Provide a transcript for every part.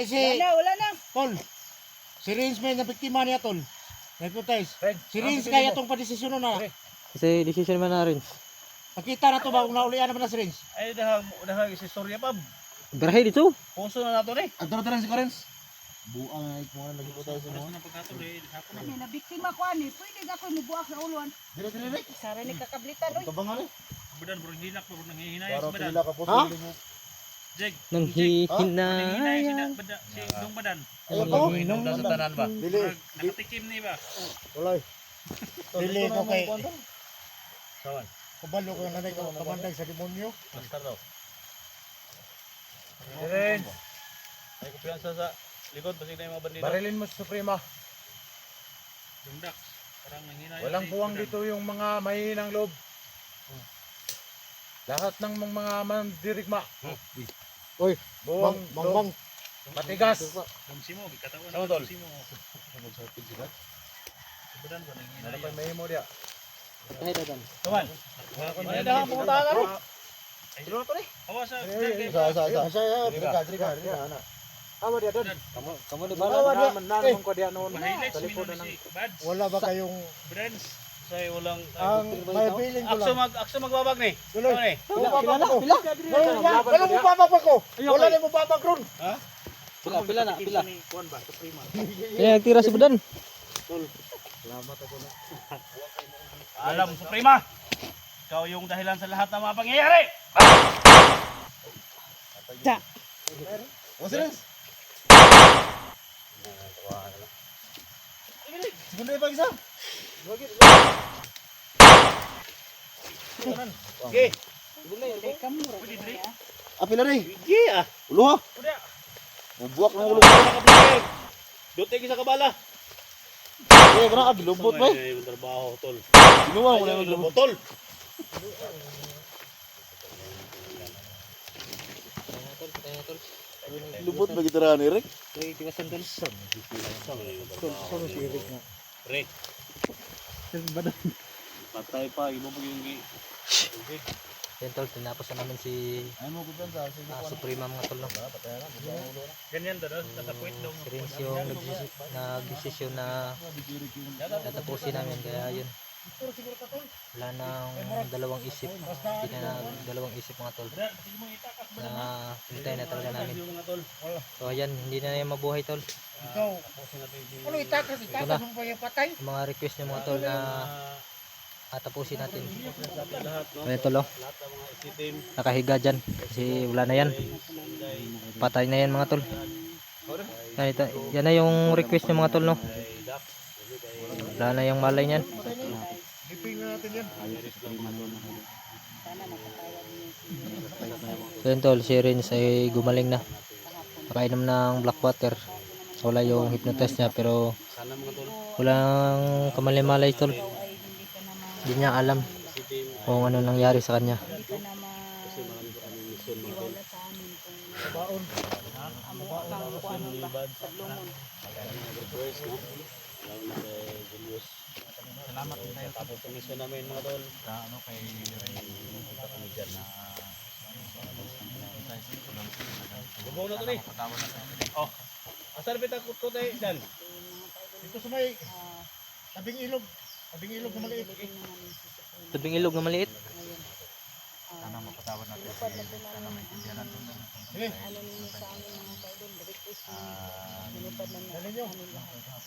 si Wala na. Tol. Si Rins may nabiktima niya Tol. Nagputay. Ren, Si Rins kaya tong padesisyon na. Kasi decision man na rin. Nakita na to ba kung naulian naman na si Rins? ay dahang si Surya Pab. Berahe dito. Puso na nato ni. Adto na si Rins. Buang ay kung ano lagi po tayo sa mga. Kasi nabiktima ko ani, pwede ako mubuak sa uluan. Dire. Sara ni kakablitan oy. Kabangan eh. Badan burung hilak burung nanghihinay Para sa badan. pila ka po Ha? sa mo. Jeg. Nang Nanghihinay si hihinaya. bada si dong badan. Ayun po. Inom na sa tanan ba? Dili. Nakatikim ni ba? Walay. Dili ko kay Sawan. kabalo ko nanay ko kabanday sa demonyo. Master daw. Ren. Ay kumpiyansa sa likod basi na yung mga bandido. Barilin mo sa Suprema. Dundak. Parang nanghinay. Walang si puwang badan. dito yung mga mahihinang loob. Lahat ng mga mandirigma. Oy, Buwang bang. loob. Matigas. Bangsi mo, bikatawan Sama, tol. bangsi mo. Badan ko nanghinay. Ano pa may mo dia? Sawan. Ay dahang pumunta ka ro. Sino na to ni? Awas sa Drika. Ana. Kamu dia don. Kamu di Wala man naman ko dia noon. Mahilig Sa si likod Mino ng si Bads. Wala ba kayong Brands. Say ulang ang may feeling ko lang. akso magbabag ni. Tuloy. Ano ni? Wala mo babag pa ko. Wala na mo babag ron. Pila na. Kuan ba? Suprema. Kaya nagtira si Budan. Alam Suprema. Ikaw yung dahilan sa lahat ng mga pangyayari. O Rins. Segundo pa isa. Okay. Pwede dre. Apil na rin. Sige ah. Ulo ha. Uda. Bubuak ng ulo. Dote sa kabala. Eh, kana gilubot ba? Ay, yung trabaho tol. Ginawa mo na Ay, yung yung tol. lubot ba gitara ni Rick? Pre. Patay pa, imo mo yung Yan tol, tinapos na namin si Ano mo gudon sa Suprema mga tol. No? Ganyan daw, natakwit daw. Si Rins yung nagdesisyon na tatapusin namin. Kaya yun. Wala nang dalawang isip. Hindi na dalawang isip mga tol. Na hintay na talaga namin. So ayan, hindi na yung mabuhay tol. Ikaw. Ano itakas mo pa yung patay? Yung mga request ng mga tol na tapusin natin. Ayan tol oh. Nakahiga dyan. Kasi wala na yan. Patay na yan mga tol. Yan na yung request ng mga tol no. Wala na yung malay niyan. Iping na natin yan. So yun tol, si Rins ay gumaling na. Nakainom ng black water. Wala yung hypnotize niya pero walang kamalay-malay tol. Hindi niya alam kung ano nangyari sa kanya. Salamat din tayo tapos permission namin mga tol. Ano kay kami diyan na Bubong na to ni. Oh. Asal bita ko tayo dan. Ito sa may tabing ilog. Tabing ilog na maliit. Tabing ilog na maliit. sana mapatawad natin. Sana maintindihan natin.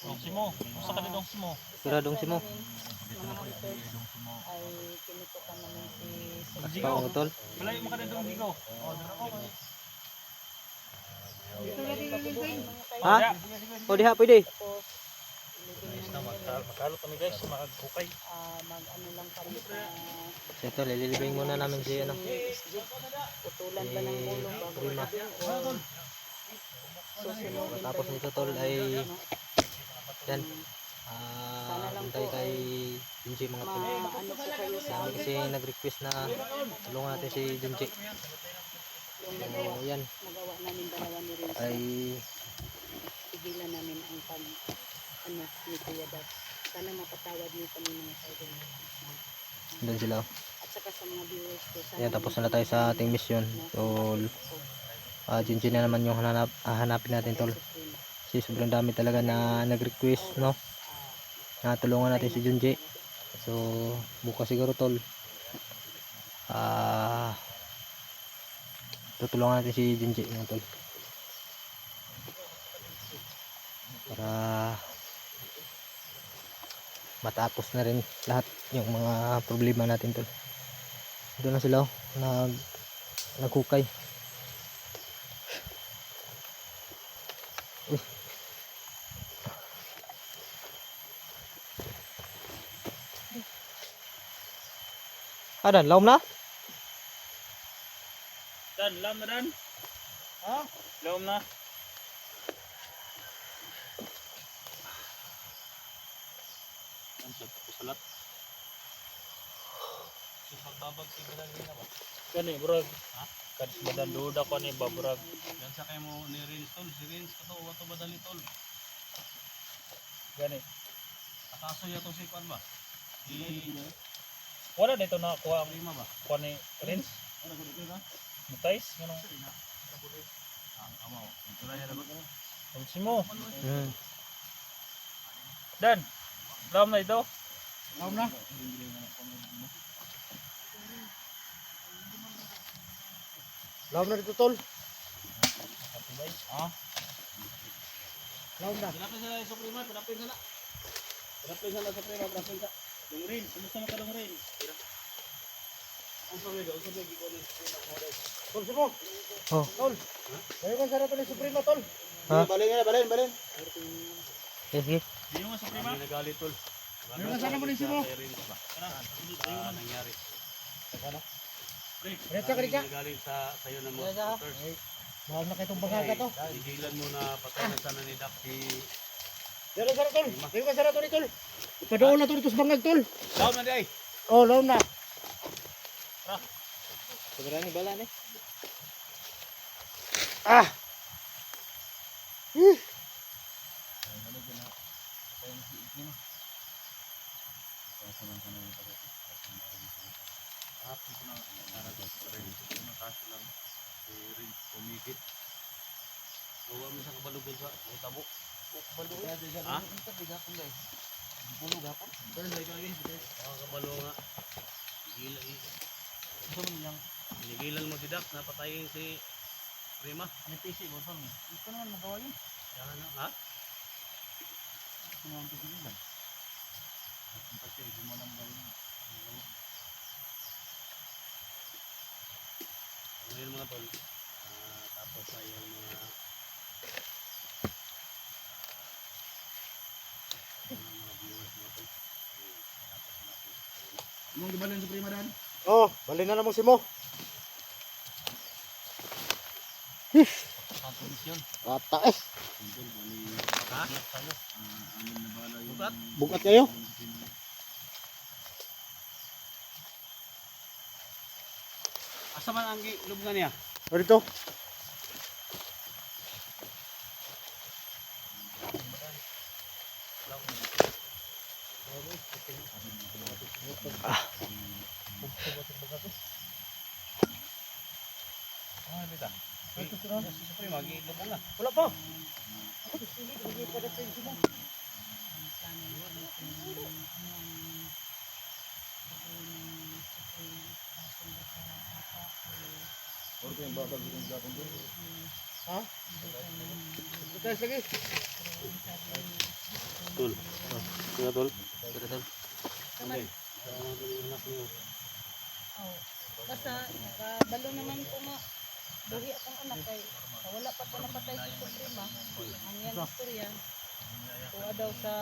Dong mo. Usa ka na dong mo. Siradong si mo. Paspa ko tol. Malayo mo ka na dong bigo. Ha? O diha pwede. Makalo kami guys, makagkukay. So ito, lilibing muna namin si ano. Prima. Tapos nito tol ay yan. Hintay kay Junji mga tol. Sabi kasi nag-request na tulungan natin si Junji. So yan. Ay Tigilan namin ang pag ano ni Kuya Dad. Sana mapatawad niyo kami mga kaibigan. doon sila. At saka sa mga viewers ko. Yan, tapos na tayo sa ating mission. So Junjun na naman yung hahanapin natin tol. Kasi sobrang dami talaga na nag-request, no? Na tulungan natin si Junji. So bukas siguro tol. Tutulungan natin si Junji mga tol. Para matapos na rin lahat yung mga problema natin tol. Doon na sila nagkukay. Dan, laom na? Dan, lam na dan. Ha? Laom na. Ang salat. Si pagbabag si Badan na ba? Kani burag. Ha? Kan si Badan duda ko ni baburag. Yan sa kay mo ni Rins tol. Si Rins kato wato badali tol. Gani. Akaso ya to si Kwan ba? Wala dito na kuha ang Prima ba? kuha ni Rins. Ano ko dito na? Mutais nganong Amaw. Ito na yan. si mo. Hmm. Dan. Lam na ito. Laom na. Laom na dito tol. Ha? Laom na. Pinapin sila yung Suprema. Pinapin sila. Pinapin sila sa Suprema. Pinapin sila. Dong Rins. Kumusta mo ka Dong Rins? Ang sabi ko ni Suprema model. Tol sumo. Oh. Tol. Kayo kan sarap ni Suprema tol. Ha? Balin. Sige. Di yung Suprema. Ang nagalit tol. Kayo kan sarap ni Simo. Kay Rins ba? Nangyari. Diretso ka diretso. Nagalit sa sayo ng mga supporters. Mahal na kayo itong bangaka to. Higilan mo na patay na sana ni Dak si... Pero sarap tol. Kayo kan sarap tol tol. Ipadoon na tol ito sa bangag tol. Down na di ay! Oh, laom na. Sobrang bala ni. Ah. Pumikit. Gawa mo sa kabalugan sa may tabo. Ha? Kabalo nga. Hinigilan mo si Dak na patayin si Prima. May PC mo saan? Ito naman magawa yun. Yan na, ha? Ito naman pisigilan. Kasi hindi mo lang gawin. Ngayon mga tol, tapos na yung mga viewers mga tol. Tapos natin. Anong gibalan sa Prima Dan? Oh, balin na namang Simo. Pang-komisyon. Rata eh. Ha? Bukat? Bukat kayo. Asa man ang lubngan niya? O dito. Ah, bita. Si Prima, lubong na. Wala pa. Ha? Guys lagi. Tol. Kaya tol. Pero tol. Oh, basta balo naman ko ma buhi akong anak kay wala pa ko napatay si Suprema. Ang yan istorya. Tuwa daw sa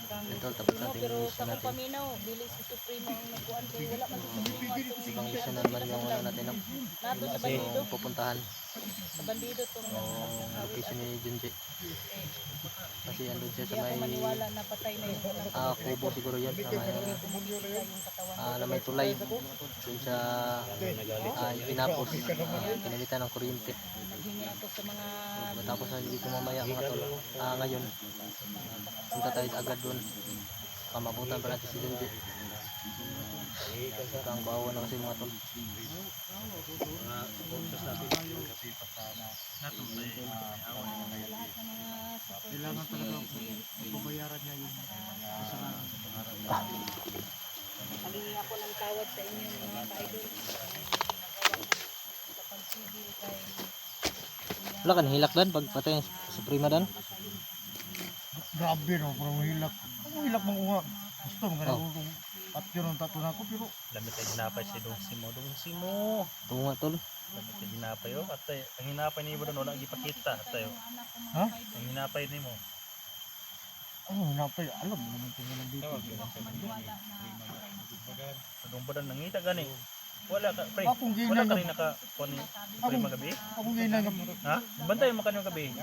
Ito, tapos natin pero yung sa mission akong natin. paminaw, dili si Suprema ang nagkuhan kay wala man si Suprema Ibang mission na naman yung ano natin, no? nato sa bandido, Yung pupuntahan. sa bandido tong Location ni Junji. Kasi andun siya sa Hindi ako may maniwala na patay na yung anak ko. kubo siguro yun. Yung katawan. Na may tulay. Dun sa pinapos. Pinalitan ng kuryente. Naghingi ako sa mga Matapos na dito mamaya mga tol. Ngayon. Punta tayo agad dun. Kamabutan pa natin si Dindi. Kang bawa na kasi mga tol. Mga supporters natin. Natong tayo. Lahat ng mga Kailangan talaga babayaran niya yung kasalanan. Halingi ako ng tawad sa inyo mga ka-idol. Sa pagsigil kay Wala ka nahilak dan pag patay sa prima dan. Grabe no, parang hilak. Ang hilak mga unga. Gusto mga nagulong at yun ang tato na ako pero Lamit ay ginapay si Dong Simo. Tunga tol. Lamit ay ginapay oh. At ang hinapay ni mo doon wala gipakita tayo. ha? Ang hinapay ni mo. Ano hinapay? Alam mo naman kung anong dito. Dong badan nangita gani. Wala ka pre. Akong Wala ginang ka rin naka kuni pre magabi. akong ginang Ha? Bantay mo kanyo gabi.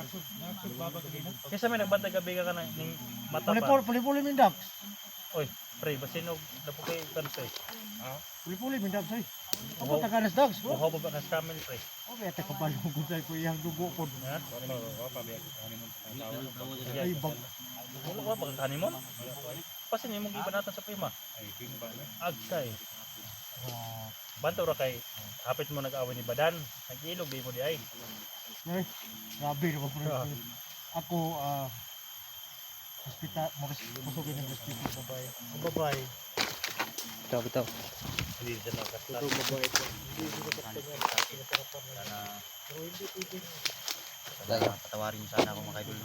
Kaysa may nagbantay gabi ka na ning mata pa. puli-puli mindak. Oy, pre basinog dapo kay kansay. Puli-puli mindak say. Ako taganas dags. Buhaw ba ka scammer pre? Okay, ate kabalong ko tayo ko iyang dugo po. Ha? Ay bag. Wala ba ka kanimon? Pasin mo giba natin sa prima. Agkay. Banto ra kay hapit mo nag-away ni Badan. Nag-ilog di mo di ay. Ay, grabe naman po. Ako, hospital, masugin ng hospital, babae. Babae. Bitaw. Hindi siya nakaslat. Dayo. Patawarin niyo sana ako mga idol.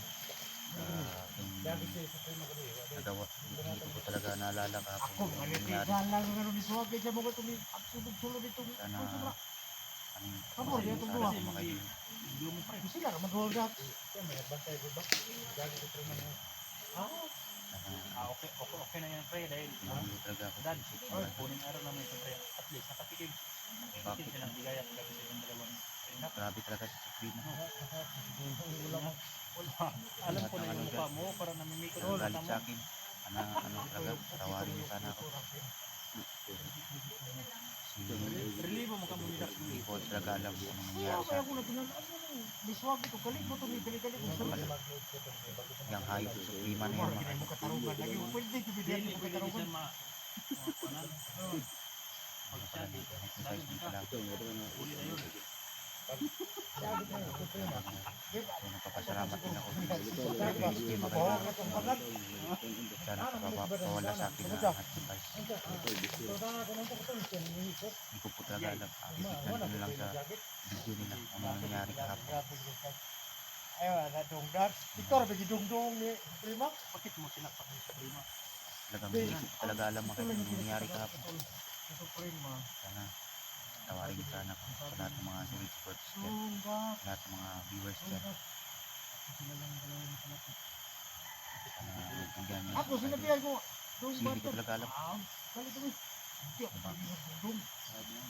Nagawa, hindi ko po talaga naalala ka Ako, kung ano galit nangyari. lang nga ni Suwag, kaya mo ko itong sulod-sulod itong Sana Kamor, patawarin niyo itong sana duwa. ako mga idol. Sila naman huwag na. Okay na yan pre dahil Hindi ko talaga ako Dan, isip mga idol. kunin araw namin ito pre. At least nakatikim. Bakit? Silang bigaya kami sa yung dalawang. Grabe talaga si Sabrina. Alam ko na yung mukha mo para namimiko Ang galit sa akin. Ano talaga, patawarin niyo sana ako. Relibo mo ka mo nila. Hindi ko talaga alam kung anong nangyari sa Kaya akin. ako na tinanong, ni Suwag ito, galit mo itong galit-galit. Yung hayop sa Suprema na yan mga Hindi mo idol. katarugan lagi. Pwede ko bigyan mo katarugan. Nag-exercise din sila. Nagpapasalamat din ako. Hindi maganda. Sana pakawala sa akin na advice. Hindi ko po talaga alam. Titignan ko lang sa video nila kung ano nangyari kahapon. Ayaw, nadungdag. Ikaw, bagi dungdung ni Prima. Bakit mo sinaksak ng Suprema? Talagang hindi ko talaga alam mga kung ano nangyari kahapon. Ito Prima. Sana tawarin niyo sana ako sa lahat ng mga solid supporters dyan. Dungdag. Lahat ng mga viewers dyan. Sana nagpigyan niyo. Ako, sinabihan ko. Kasi hindi ko talaga alam. Galit kami. Dung.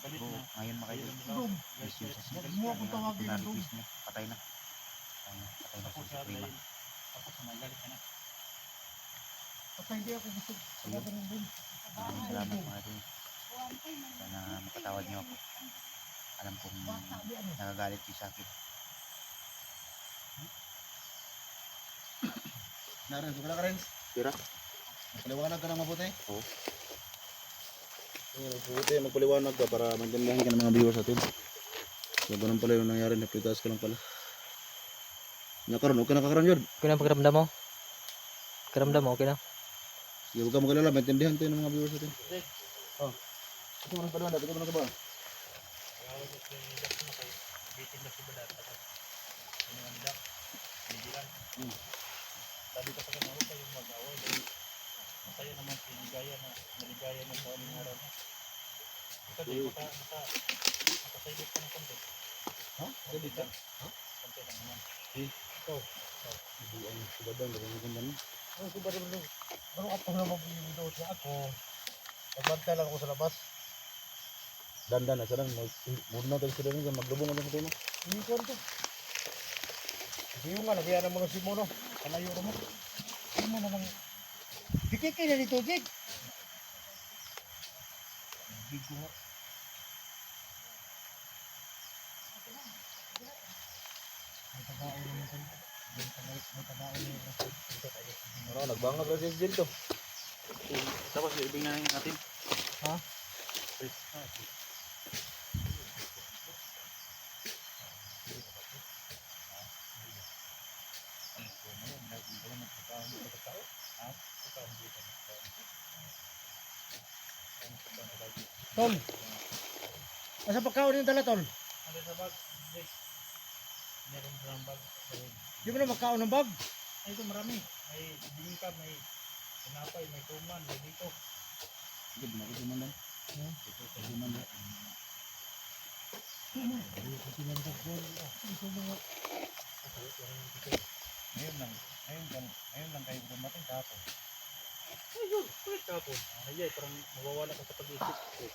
Pero ngayon mga idol, Dung. yes yun sa Huwag mo akong tawagin ng dung. na-request niya. Patay na. Patay na si Suprema. Tapos magalit ka na. Basta hindi ako gusto. Tawagin ng dung. Maraming salamat mga idol. Sana mapatawad niyo ako. Alam kong nagagalit kayo sa akin. Naran, suka na ka rin. Tira. Paliwanag ka ng mabuti. Oo. Mabuti, magpaliwanag ka para maintindihan ka ng mga viewers natin. So, ganun pala yung nangyari, napitas ka lang pala. Nakaroon, okay na kakaroon yun. Okay na pagramdam mo? Karamdam mo, okay na? Sige, huwag ka magalala, maintindihan tayo ng mga viewers natin. Oh. Ito mo ng paliwanag, ito mo ng kaba. Bitin na si Badan. Ano nga nila? Hindi lang. Sabi ko sa kanya, huwag kayong mag-away. Dahil masaya naman si Ligaya na naligaya na sa aling araw niya. Ikaw din, makasayot ka ng konti. Ha? Konti lang. Konti lang naman. Ibuan si Badan, dagang maganda niya. Ano ko ba naman dung? Ano ako na mag-iindos na ako? Nagbantay lang ako sa labas. Dandan na, sarang, muna tayo sila rin, maglubong ano sa tema. Hindi ko ito. Hindi yung nga, nabiyanan mo na si Mono. Kalayo mo. Hindi mo namang... Dikikay na dito, Jig. Jig ko nga. May tabaon naman ito. May tabaon naman ito. Ano, nagbangag kasi si Jill to. Tapos ibig na natin. Ha? Please. Tol. Asa pagkaon yung dala, tol? Ano sa bag? Hindi akong brown bag. Di mo na magkaon ng bag? Ay, ito marami. May bingka, may tinapay, may tuman, may dito. Sige, binakit naman lang. Ngayon lang kayo dumating kahapon. Ayun, kulit kahapon. Ay, parang mawawala ka sa pag-iisip ko.